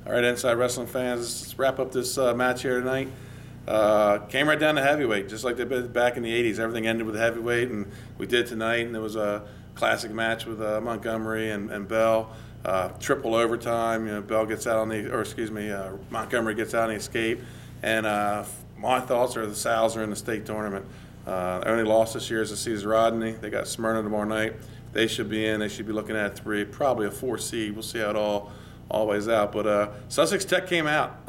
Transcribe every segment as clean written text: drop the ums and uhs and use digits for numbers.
All right, Inside Wrestling fans, let's wrap up this match here tonight. Came right down to heavyweight, just like they did back in the 80s. Everything ended with heavyweight, and we did tonight, and it was a classic match with Montgomery and Bell. Triple overtime. Bell gets out on Montgomery gets out on the escape. And my thoughts are the Sal's are in the state tournament. The only loss this year is to Cesar Rodney. They got Smyrna tomorrow night. They should be in. They should be looking at 3, probably a 4 seed. We'll see how it all weighs out. But Sussex Tech came out.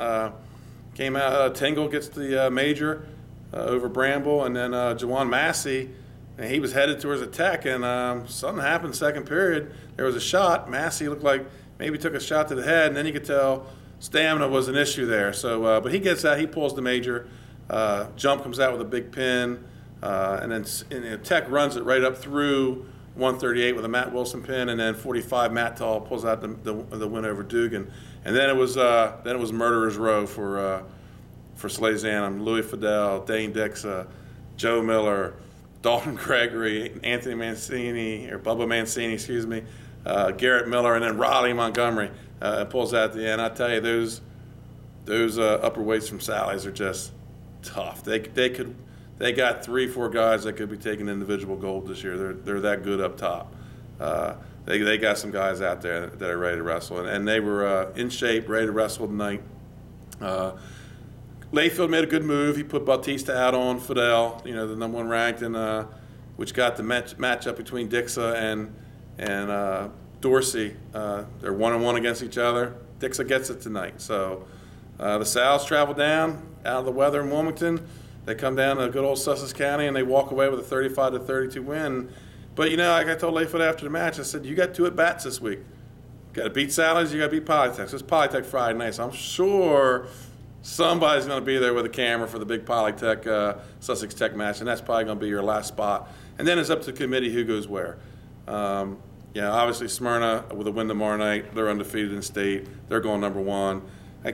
Tingle gets the major over Bramble, and then Jawan Massey, and he was headed towards a Tech, and something happened second period. There was a shot. Massey looked like maybe took a shot to the head, and then you could tell stamina was an issue there. So, but he gets out. He pulls the major. Jump comes out with a big pin, and then Tech runs it right up through 138 with a Matt Wilson pin, and then 45 Matt Tall pulls out the win over Dugan, and then it was murderer's row for Slay Zanum, Louis Fidel, Dane Dixa, Joe Miller, Dalton Gregory, Anthony Mancini, or Bubba Mancini, excuse me, Garrett Miller, and then Raleigh Montgomery pulls out at the end. I tell you, those upper weights from Sally's are just tough. They got 3-4 guys that could be taking individual gold this year. They're that good up top. They got some guys out there that are ready to wrestle, and they were in shape, ready to wrestle tonight. Layfield made a good move. He put Bautista out on Fidel, the number 1 ranked, and which got the matchup between Dixa and Dorsey. They're 1-1 against each other. Dixa gets it tonight. So the Sal's travel down out of the weather in Wilmington. They come down to good old Sussex County, and they walk away with a 35-32 win. But, like I told Layfoot after the match, I said, you got 2 at-bats this week. You got to beat Sally's, you got to beat Polytech. So it's Polytech Friday night, so I'm sure somebody's going to be there with a camera for the big Polytech Sussex Tech match, and that's probably going to be your last spot. And then it's up to the committee who goes where. Obviously Smyrna with a win tomorrow night, they're undefeated in state. They're going number 1.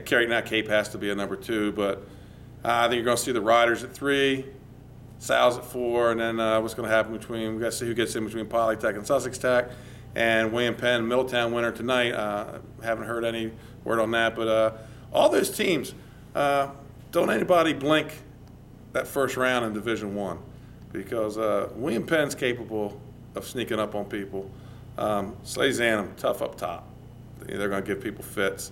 Cape has to be a number 2, but I think you're going to see the Riders at 3, Sal's at 4, and then what's going to happen we got to see who gets in between Polytech and Sussex Tech, and William Penn, Middletown winner tonight. Haven't heard any word on that, but all those teams, don't anybody blink that first round in Division I, because William Penn's capable of sneaking up on people. Slay Zanum, tough up top. They're going to give people fits.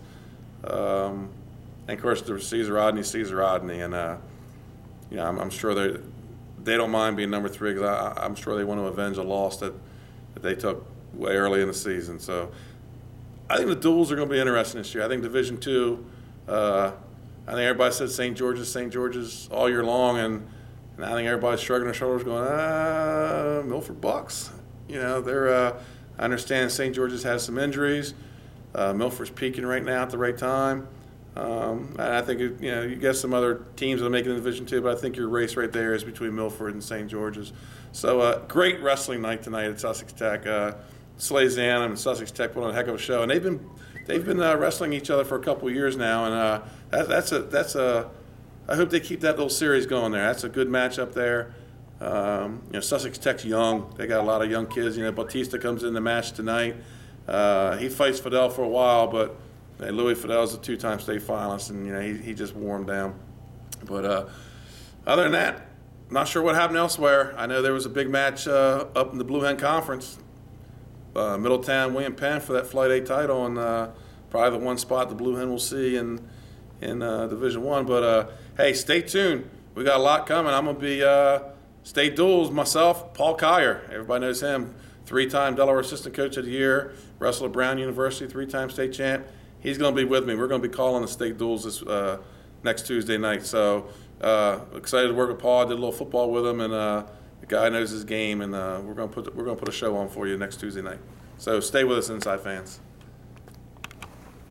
And of course, there's Cesar Rodney, and I'm sure they don't mind being number 3, because I'm sure they want to avenge a loss that they took way early in the season. So I think the duels are going to be interesting this year. I think Division II. I think everybody said St. George's all year long, and I think everybody's shrugging their shoulders, going, Milford Bucks. I understand St. George's has some injuries. Milford's peaking right now at the right time. And I think you get some other teams that are making the Division II, but I think your race right there is between Milford and St. George's. So great wrestling night tonight at Sussex Tech. Slay Zanum and Sussex Tech put on a heck of a show, and they've been wrestling each other for a couple of years now, and I hope they keep that little series going there. That's a good matchup there. Sussex Tech's young. They got a lot of young kids. Bautista comes in the match tonight. He fights Fidel for a while, but Louis Fidel's a 2-time state finalist, and he just wore him down. But other than that, not sure what happened elsewhere. I know there was a big match up in the Blue Hen Conference. Middletown, William Penn for that Flight A title, and probably the one spot the Blue Hen will see in Division I. But hey, stay tuned. We got a lot coming. I'm gonna be state duels myself. Paul Collier, everybody knows him. 3-time Delaware Assistant Coach of the Year, wrestled at Brown University, 3-time state champ. He's going to be with me. We're going to be calling the state duels this next Tuesday night. So excited to work with Paul. I did a little football with him, and the guy knows his game. And we're going to put a show on for you next Tuesday night. So stay with us, Inside fans.